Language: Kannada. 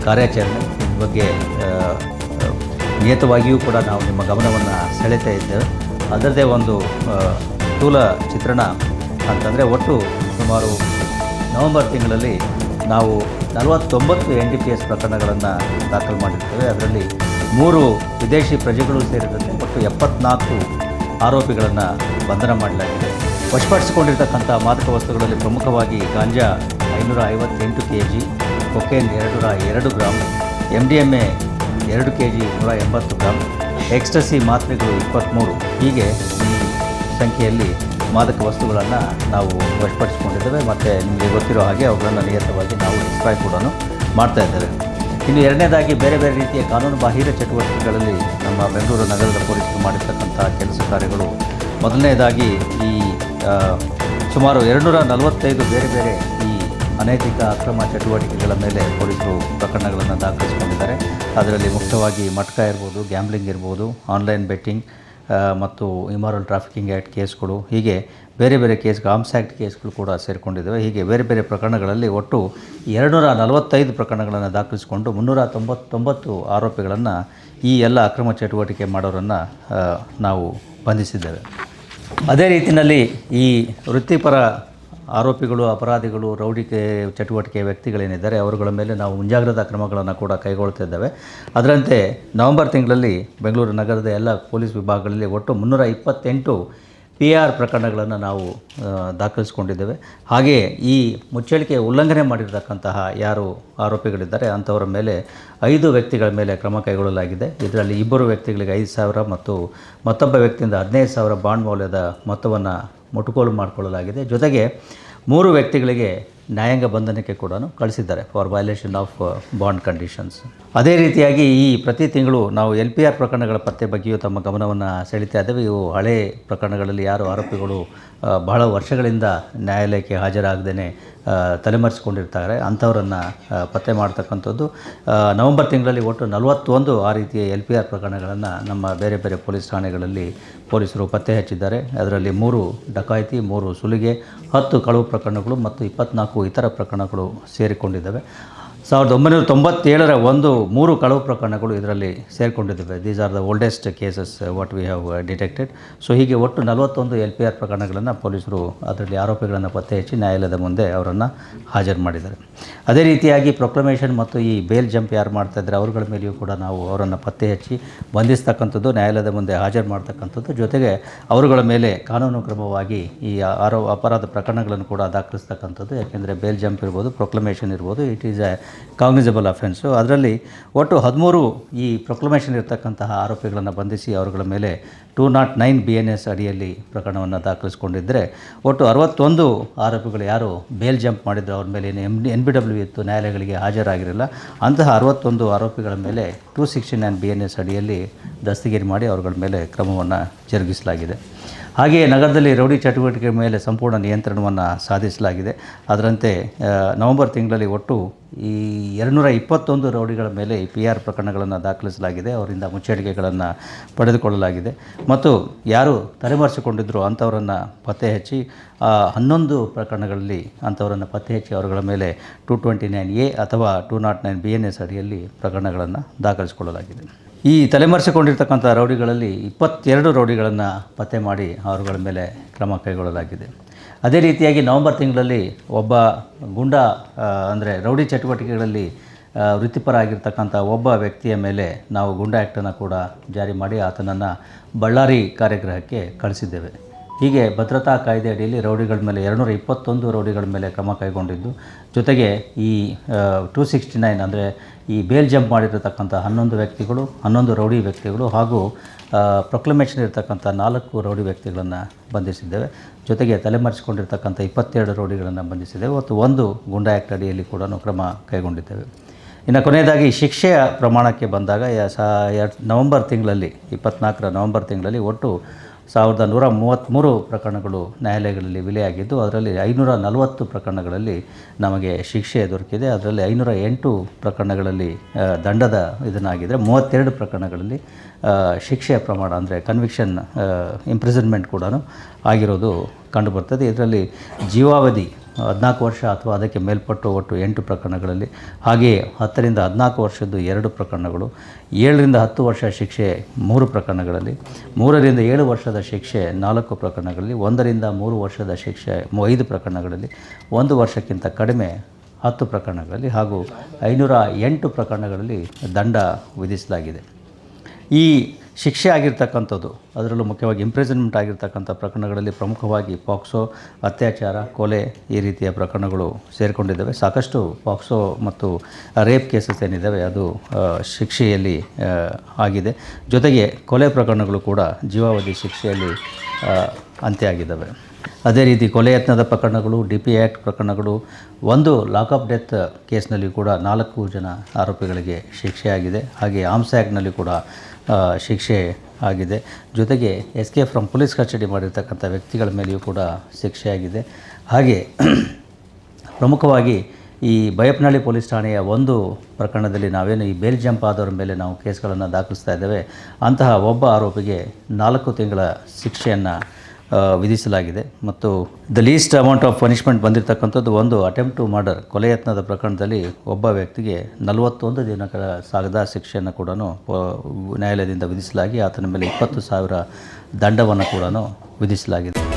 ಕಾರ್ಯಾಚರಣೆ ಬಗ್ಗೆ ನಿಯತವಾಗಿಯೂ ಕೂಡ ನಾವು ನಿಮ್ಮ ಗಮನವನ್ನು ಸೆಳೆತಾ ಇದ್ದೇವೆ. ಅದರದ್ದೇ ಒಂದು ಸ್ಥೂಲ ಚಿತ್ರಣ ಅಂತಂದರೆ ಒಟ್ಟು ಸುಮಾರು ನವೆಂಬರ್ ತಿಂಗಳಲ್ಲಿ ನಾವು 49 NDPS ಪ್ರಕರಣಗಳನ್ನು ದಾಖಲು ಮಾಡಿರ್ತೇವೆ. ಅದರಲ್ಲಿ 3 ವಿದೇಶಿ ಪ್ರಜೆಗಳು ಸೇರಿದಂತೆ ಒಟ್ಟು 74 ಆರೋಪಿಗಳನ್ನು ಬಂಧನ ಮಾಡಲಾಗಿದೆ. ವಶಪಡಿಸಿಕೊಂಡಿರ್ತಕ್ಕಂಥ ಮಾದಕ ವಸ್ತುಗಳಲ್ಲಿ ಪ್ರಮುಖವಾಗಿ ganja 558 kg, cocaine 202 gram, MDMA 2 kg 180 gram, ecstasy ಮಾತ್ರೆಗಳು 23, ಹೀಗೆ ಈ ಸಂಖ್ಯೆಯಲ್ಲಿ ಮಾದಕ ವಸ್ತುಗಳನ್ನು ನಾವು ವಶಪಡಿಸಿಕೊಂಡಿದ್ದೇವೆ. ಮತ್ತು ನಿಮಗೆ ಗೊತ್ತಿರೋ ಹಾಗೆ ಅವುಗಳನ್ನು ನಿಯತವಾಗಿ ನಾವು ಡಿಸ್ಟ್ರಾಯ್ ಕೂಡ ಮಾಡ್ತಾ ಇದ್ದೇವೆ. ಇನ್ನು ಎರಡನೇದಾಗಿ ಬೇರೆ ಬೇರೆ ರೀತಿಯ ಕಾನೂನು ಬಾಹಿರ ಚಟುವಟಿಕೆಗಳಲ್ಲಿ ನಮ್ಮ ಬೆಂಗಳೂರು ನಗರದ ಪೊಲೀಸರು ಮಾಡಿರ್ತಕ್ಕಂಥ ಕೆಲಸ ಕಾರ್ಯಗಳು, ಮೊದಲನೇದಾಗಿ ಈ ಸುಮಾರು 245 ಬೇರೆ ಬೇರೆ ಈ ಅನೈತಿಕ ಅಕ್ರಮ ಚಟುವಟಿಕೆಗಳ ಮೇಲೆ ಪೊಲೀಸರು ಪ್ರಕರಣಗಳನ್ನು ದಾಖಲಿಸಿಕೊಂಡಿದ್ದಾರೆ. ಅದರಲ್ಲಿ ಮುಖ್ಯವಾಗಿ ಮಟ್ಕ ಇರ್ಬೋದು, ಗ್ಯಾಂಬ್ಲಿಂಗ್ ಇರ್ಬೋದು, ಆನ್ಲೈನ್ ಬೆಟ್ಟಿಂಗ್ ಮತ್ತು ಇಮಾರಲ್ ಟ್ರಾಫಿಕಿಂಗ್ ಆ್ಯಕ್ಟ್ ಕೇಸ್ಗಳು, ಹೀಗೆ ಬೇರೆ ಬೇರೆ ಆರ್ಮ್ಸ್ ಆ್ಯಕ್ಟ್ ಕೇಸ್ಗಳು ಕೂಡ ಸೇರಿಕೊಂಡಿದ್ದಾವೆ. ಹೀಗೆ ಬೇರೆ ಬೇರೆ ಪ್ರಕರಣಗಳಲ್ಲಿ ಒಟ್ಟು 245 ಪ್ರಕರಣಗಳನ್ನು ದಾಖಲಿಸಿಕೊಂಡು 399 ಆರೋಪಿಗಳನ್ನು, ಈ ಎಲ್ಲ ಅಕ್ರಮ ಚಟುವಟಿಕೆ ಮಾಡೋರನ್ನು ನಾವು ಬಂಧಿಸಿದ್ದೇವೆ. ಅದೇ ರೀತಿಯಲ್ಲಿ ಈ ವೃತ್ತಿಪರ ಆರೋಪಿಗಳು, ಅಪರಾಧಿಗಳು, ರೌಡಿ ಚಟುವಟಿಕೆ ವ್ಯಕ್ತಿಗಳೇನಿದ್ದಾರೆ ಅವರುಗಳ ಮೇಲೆ ನಾವು ಮುಂಜಾಗ್ರತಾ ಕ್ರಮಗಳನ್ನು ಕೂಡ ಕೈಗೊಳ್ತಿದ್ದೇವೆ. ಅದರಂತೆ ನವೆಂಬರ್ ತಿಂಗಳಲ್ಲಿ ಬೆಂಗಳೂರು ನಗರದ ಎಲ್ಲ ಪೊಲೀಸ್ ವಿಭಾಗಗಳಲ್ಲಿ ಒಟ್ಟು 328 PR ಪ್ರಕರಣಗಳನ್ನು ನಾವು ದಾಖಲಿಸಿಕೊಂಡಿದ್ದೇವೆ. ಹಾಗೆಯೇ ಈ ಮುಚ್ಚಳಿಕೆ ಉಲ್ಲಂಘನೆ ಮಾಡಿರ್ತಕ್ಕಂತಹ ಯಾರು ಆರೋಪಿಗಳಿದ್ದಾರೆ ಅಂಥವರ ಮೇಲೆ 5 ವ್ಯಕ್ತಿಗಳ ಮೇಲೆ ಕ್ರಮ ಕೈಗೊಳ್ಳಲಾಗಿದೆ. ಇದರಲ್ಲಿ 2 ವ್ಯಕ್ತಿಗಳಿಗೆ 5,000 ಮತ್ತು ಮತ್ತೊಬ್ಬ ವ್ಯಕ್ತಿಯಿಂದ 15,000 ಬಾಂಡ್ ಮೌಲ್ಯದ ಮೊತ್ತವನ್ನು ಮುಟ್ಟುಗೋಲು ಮಾಡಿಕೊಳ್ಳಲಾಗಿದೆ. ಜೊತೆಗೆ 3 ವ್ಯಕ್ತಿಗಳಿಗೆ ನ್ಯಾಯಾಂಗ ಬಂಧನಕ್ಕೆ ಕೂಡ ಕಳಿಸಿದ್ದಾರೆ for violation of bond conditions. ಅದೇ ರೀತಿಯಾಗಿ ಈ ಪ್ರತಿ ತಿಂಗಳು ನಾವು LPR ಪ್ರಕರಣಗಳ ಪತ್ತೆ ಬಗ್ಗೆಯೂ ತಮ್ಮ ಗಮನವನ್ನು ಸೆಳೀತಾ ಇದ್ದೇವೆ. ಇವು ಹಳೆ ಪ್ರಕರಣಗಳಲ್ಲಿ ಯಾರು ಆರೋಪಿಗಳು ಬಹಳ ವರ್ಷಗಳಿಂದ ನ್ಯಾಯಾಲಯಕ್ಕೆ ಹಾಜರಾಗದೇ ತಲೆಮರೆಸಿಕೊಂಡಿರ್ತಾರೆ ಅಂಥವರನ್ನು ಪತ್ತೆ ಮಾಡ್ತಕ್ಕಂಥದ್ದು. ನವೆಂಬರ್ ತಿಂಗಳಲ್ಲಿ ಒಟ್ಟು 41 ಆ ರೀತಿಯ LPR ಪ್ರಕರಣಗಳನ್ನು ನಮ್ಮ ಬೇರೆ ಬೇರೆ ಪೊಲೀಸ್ ಠಾಣೆಗಳಲ್ಲಿ ಪೊಲೀಸರು ಪತ್ತೆ ಹಚ್ಚಿದ್ದಾರೆ. ಅದರಲ್ಲಿ 3 ಡಕಾಯಿತಿ, 3 ಸುಲಿಗೆ, 10 ಕಳವು ಪ್ರಕರಣಗಳು ಮತ್ತು 24 ಇತರ ಪ್ರಕರಣಗಳು ಸೇರಿಕೊಂಡಿದ್ದಾವೆ. 1997ರ 3 ಕಳವು ಪ್ರಕರಣಗಳು ಇದರಲ್ಲಿ ಸೇರಿಕೊಂಡಿದ್ದಾವೆ. These are the oldest cases what we have detected. So ಹೀಗೆ ಒಟ್ಟು 41 LPR ಪ್ರಕರಣಗಳನ್ನು ಪೊಲೀಸರು ಅದರಲ್ಲಿ ಆರೋಪಿಗಳನ್ನು ಪತ್ತೆ ಹಚ್ಚಿ ನ್ಯಾಯಾಲಯದ ಮುಂದೆ ಅವರನ್ನು ಹಾಜರು ಮಾಡಿದ್ದಾರೆ. ಅದೇ ರೀತಿಯಾಗಿ ಪ್ರೊಕ್ಲಮೇಷನ್ ಮತ್ತು ಈ ಬೇಲ್ ಜಂಪ್ ಯಾರು ಮಾಡ್ತಾಯಿದ್ದಾರೆ ಅವರುಗಳ ಮೇಲೆಯೂ ಕೂಡ ನಾವು ಅವರನ್ನು ಪತ್ತೆ ಹಚ್ಚಿ ಬಂಧಿಸ್ತಕ್ಕಂಥದ್ದು, ನ್ಯಾಯಾಲಯದ ಮುಂದೆ ಹಾಜರು ಮಾಡ್ತಕ್ಕಂಥದ್ದು, ಜೊತೆಗೆ ಅವರುಗಳ ಮೇಲೆ ಕಾನೂನು ಕ್ರಮವಾಗಿ ಈ ಅಪರಾಧ ಪ್ರಕರಣಗಳನ್ನು ಕೂಡ ದಾಖಲಿಸ್ತಕ್ಕಂಥದ್ದು. ಯಾಕೆಂದರೆ ಬೇಲ್ ಜಂಪ್ ಇರ್ಬೋದು, ಪ್ರೊಕ್ಲಮೇಷನ್ ಇರ್ಬೋದು, it is A cognisable offence. ಅದರಲ್ಲಿ ಒಟ್ಟು 13 ಈ ಪ್ರೊಕ್ಲಮೇಷನ್ ಇರತಕ್ಕಂತಹ ಆರೋಪಿಗಳನ್ನು ಬಂಧಿಸಿ ಅವರುಗಳ ಮೇಲೆ 209 BNS ಅಡಿಯಲ್ಲಿ ಪ್ರಕರಣವನ್ನು ದಾಖಲಿಸಿಕೊಂಡಿದ್ದರೆ, ಒಟ್ಟು 61 ಆರೋಪಿಗಳು ಯಾರು ಬೇಲ್ ಜಂಪ್ ಮಾಡಿದ್ರು ಅವ್ರ ಮೇಲೆ NBW ಇತ್ತು, ನ್ಯಾಯಾಲಯಗಳಿಗೆ ಹಾಜರಾಗಿರಲಿಲ್ಲ, ಅಂತಹ 61 ಆರೋಪಿಗಳ ಮೇಲೆ 269 BNS ಅಡಿಯಲ್ಲಿ ದಸ್ತಗಿರಿ ಮಾಡಿ ಅವರುಗಳ ಮೇಲೆ ಕ್ರಮವನ್ನು ಜರುಗಿಸಲಾಗಿದೆ. ಹಾಗೆಯೇ ನಗರದಲ್ಲಿ ರೌಡಿ ಚಟುವಟಿಕೆ ಮೇಲೆ ಸಂಪೂರ್ಣ ನಿಯಂತ್ರಣವನ್ನು ಸಾಧಿಸಲಾಗಿದೆ. ಅದರಂತೆ ನವೆಂಬರ್ ತಿಂಗಳಲ್ಲಿ ಒಟ್ಟು ಈ 221 ರೌಡಿಗಳ ಮೇಲೆ PR ಪ್ರಕರಣಗಳನ್ನು ದಾಖಲಿಸಲಾಗಿದೆ. ಅವರಿಂದ ಮುಚ್ಚಳಿಕೆಗಳನ್ನು ಪಡೆದುಕೊಳ್ಳಲಾಗಿದೆ ಮತ್ತು ಯಾರು ತಲೆಮರೆಸಿಕೊಂಡಿದ್ದರು ಅಂಥವರನ್ನು ಪತ್ತೆ ಹಚ್ಚಿ 11 ಪ್ರಕರಣಗಳಲ್ಲಿ ಅಂಥವರನ್ನು ಪತ್ತೆ ಹಚ್ಚಿ ಅವರುಗಳ ಮೇಲೆ 229A ಅಥವಾ 209 BNS ಅಡಿಯಲ್ಲಿ ಪ್ರಕರಣಗಳನ್ನು ದಾಖಲಿಸಿಕೊಳ್ಳಲಾಗಿದೆ. ಈ ತಲೆಮರೆಸಿಕೊಂಡಿರ್ತಕ್ಕಂಥ ರೌಡಿಗಳಲ್ಲಿ 22 ರೌಡಿಗಳನ್ನು ಪತ್ತೆ ಮಾಡಿ ಅವರುಗಳ ಮೇಲೆ ಕ್ರಮ ಕೈಗೊಳ್ಳಲಾಗಿದೆ. ಅದೇ ರೀತಿಯಾಗಿ ನವೆಂಬರ್ ತಿಂಗಳಲ್ಲಿ ಒಬ್ಬ ಗುಂಡ ಅಂದರೆ ರೌಡಿ ಚಟುವಟಿಕೆಗಳಲ್ಲಿ ವೃತ್ತಿಪರ ಆಗಿರ್ತಕ್ಕಂಥ ಒಬ್ಬ ವ್ಯಕ್ತಿಯ ಮೇಲೆ ನಾವು ಗುಂಡಾ ಆ್ಯಕ್ಟನ್ನು ಕೂಡ ಜಾರಿ ಮಾಡಿ ಆತನನ್ನು ಬಳ್ಳಾರಿ ಕಾರಾಗೃಹಕ್ಕೆ ಕಳಿಸಿದ್ದೇವೆ. ಹೀಗೆ ಭದ್ರತಾ ಕಾಯ್ದೆ ಅಡಿಯಲ್ಲಿ ರೌಡಿಗಳ ಮೇಲೆ 221 ರೌಡಿಗಳ ಮೇಲೆ ಕ್ರಮ ಕೈಗೊಂಡಿದ್ದು, ಜೊತೆಗೆ ಈ 269 ಅಂದರೆ ಈ ಬೇಲ್ ಜಂಪ್ ಮಾಡಿರತಕ್ಕಂಥ 11 ವ್ಯಕ್ತಿಗಳು, 11 ರೌಡಿ ವ್ಯಕ್ತಿಗಳು ಹಾಗೂ ಪ್ರೊಕ್ಲಮೇಷನ್ ಇರತಕ್ಕಂಥ 4 ರೌಡಿ ವ್ಯಕ್ತಿಗಳನ್ನು ಬಂಧಿಸಿದ್ದೇವೆ. ಜೊತೆಗೆ ತಲೆಮರೆಸಿಕೊಂಡಿರ್ತಕ್ಕಂಥ 22 ರೌಡಿಗಳನ್ನು ಬಂಧಿಸಿದ್ದೇವೆ ಮತ್ತು 1 ಗುಂಡಾ ಆ್ಯಕ್ಟ್ ಅಡಿಯಲ್ಲಿ ಕೂಡ ಕ್ರಮ ಕೈಗೊಂಡಿದ್ದೇವೆ. ಇನ್ನು ಕೊನೆಯದಾಗಿ ಶಿಕ್ಷೆಯ ಪ್ರಮಾಣಕ್ಕೆ ಬಂದಾಗ ನವೆಂಬರ್ ತಿಂಗಳಲ್ಲಿ 24ರ ನವೆಂಬರ್ ತಿಂಗಳಲ್ಲಿ ಒಟ್ಟು 1133 ಪ್ರಕರಣಗಳು ನ್ಯಾಯಾಲಯಗಳಲ್ಲಿ ವಿಲೆಯಾಗಿದ್ದು, ಅದರಲ್ಲಿ 540 ಪ್ರಕರಣಗಳಲ್ಲಿ ನಮಗೆ ಶಿಕ್ಷೆ ದೊರಕಿದೆ. ಅದರಲ್ಲಿ 508 ಪ್ರಕರಣಗಳಲ್ಲಿ ದಂಡದ ಇದನ್ನಾಗಿದ್ದರೆ 32 ಪ್ರಕರಣಗಳಲ್ಲಿ ಶಿಕ್ಷೆಯ ಪ್ರಮಾಣ ಅಂದರೆ ಕನ್ವಿಕ್ಷನ್ ಇಂಪ್ರಿಸನ್ಮೆಂಟ್ ಕೂಡ ಆಗಿರೋದು ಕಂಡುಬರ್ತದೆ. ಇದರಲ್ಲಿ ಜೀವಾವಧಿ 14 ವರ್ಷ ಅಥವಾ ಅದಕ್ಕೆ ಮೇಲ್ಪಟ್ಟು ಒಟ್ಟು 8 ಪ್ರಕರಣಗಳಲ್ಲಿ, ಹಾಗೆಯೇ 10 ರಿಂದ 14 ವರ್ಷದ್ದು 2 ಪ್ರಕರಣಗಳು, 7 ರಿಂದ 10 ವರ್ಷ ಶಿಕ್ಷೆ 3 ಪ್ರಕರಣಗಳಲ್ಲಿ, 3 ರಿಂದ 7 ವರ್ಷದ ಶಿಕ್ಷೆ 4 ಪ್ರಕರಣಗಳಲ್ಲಿ, 1 ರಿಂದ 3 ವರ್ಷದ ಶಿಕ್ಷೆ 5 ಪ್ರಕರಣಗಳಲ್ಲಿ, 1 ವರ್ಷಕ್ಕಿಂತ ಕಡಿಮೆ 10 ಪ್ರಕರಣಗಳಲ್ಲಿ ಹಾಗೂ 508 ಪ್ರಕರಣಗಳಲ್ಲಿ ದಂಡ ವಿಧಿಸಲಾಗಿದೆ. ಈ ಶಿಕ್ಷೆ ಆಗಿರ್ತಕ್ಕಂಥದ್ದು, ಅದರಲ್ಲೂ ಮುಖ್ಯವಾಗಿ ಇಂಪ್ರಿಸನ್ಮೆಂಟ್ ಆಗಿರ್ತಕ್ಕಂಥ ಪ್ರಕರಣಗಳಲ್ಲಿ ಪ್ರಮುಖವಾಗಿ ಪಾಕ್ಸೋ, ಅತ್ಯಾಚಾರ, ಕೊಲೆ ಈ ರೀತಿಯ ಪ್ರಕರಣಗಳು ಸೇರಿಕೊಂಡಿದ್ದಾವೆ. ಸಾಕಷ್ಟು ಪಾಕ್ಸೋ ಮತ್ತು ರೇಪ್ ಕೇಸಸ್ ಏನಿದ್ದಾವೆ ಅದು ಶಿಕ್ಷೆಯಲ್ಲಿ ಆಗಿದೆ. ಜೊತೆಗೆ ಕೊಲೆ ಪ್ರಕರಣಗಳು ಕೂಡ ಜೀವಾವಧಿ ಶಿಕ್ಷೆಯಲ್ಲಿ ಅಂತ್ಯ ಆಗಿದ್ದಾವೆ. ಅದೇ ರೀತಿ ಕೊಲೆ ಯತ್ನದ ಪ್ರಕರಣಗಳು, DP ಆ್ಯಕ್ಟ್ ಪ್ರಕರಣಗಳು, ಒಂದು ಲಾಕಪ್ ಡೆತ್ ಕೇಸ್ನಲ್ಲಿ ಕೂಡ 4 ಜನ ಆರೋಪಿಗಳಿಗೆ ಶಿಕ್ಷೆಯಾಗಿದೆ. ಹಾಗೆ ಆರ್ಮ್ಸ್ ಆ್ಯಕ್ಟ್ನಲ್ಲಿ ಕೂಡ ಶಿಕ್ಷೆ ಆಗಿದೆ. ಜೊತೆಗೆ ಎಸ್ಕೇಪ್ ಫ್ರಮ್ ಪೊಲೀಸ್ ಕಸ್ಟಡಿ ಮಾಡಿರ್ತಕ್ಕಂಥ ವ್ಯಕ್ತಿಗಳ ಮೇಲೆಯೂ ಕೂಡ ಶಿಕ್ಷೆಯಾಗಿದೆ. ಹಾಗೆ ಪ್ರಮುಖವಾಗಿ ಈ ಬೈಯಪ್ಪನಹಳ್ಳಿ ಪೊಲೀಸ್ ಠಾಣೆಯ ಒಂದು ಪ್ರಕರಣದಲ್ಲಿ ನಾವೇನು ಈ ಬೇಲ್ ಜಂಪ್ ಆದವರ ಮೇಲೆ ನಾವು ಕೇಸ್ಗಳನ್ನು ದಾಖಲಿಸ್ತಾ ಇದ್ದೇವೆ, ಅಂತಹ ಒಬ್ಬ ಆರೋಪಿಗೆ 4 ತಿಂಗಳ ಶಿಕ್ಷೆಯನ್ನು ವಿಧಿಸಲಾಗಿದೆ. ಮತ್ತು the least amount of punishment ಬಂದಿರತಕ್ಕಂಥದ್ದು ಒಂದು ಅಟೆಂಪ್ಟ್ ಟು ಮರ್ಡರ್, ಕೊಲೆ ಯತ್ನದ ಪ್ರಕರಣದಲ್ಲಿ ಒಬ್ಬ ವ್ಯಕ್ತಿಗೆ 41 ದಿನಗಳ ಸಾಗದ ಶಿಕ್ಷೆಯನ್ನು ಕೂಡ ನ್ಯಾಯಾಲಯದಿಂದ ವಿಧಿಸಲಾಗಿ ಆತನ ಮೇಲೆ 20,000 ದಂಡವನ್ನು ಕೂಡ ವಿಧಿಸಲಾಗಿದೆ.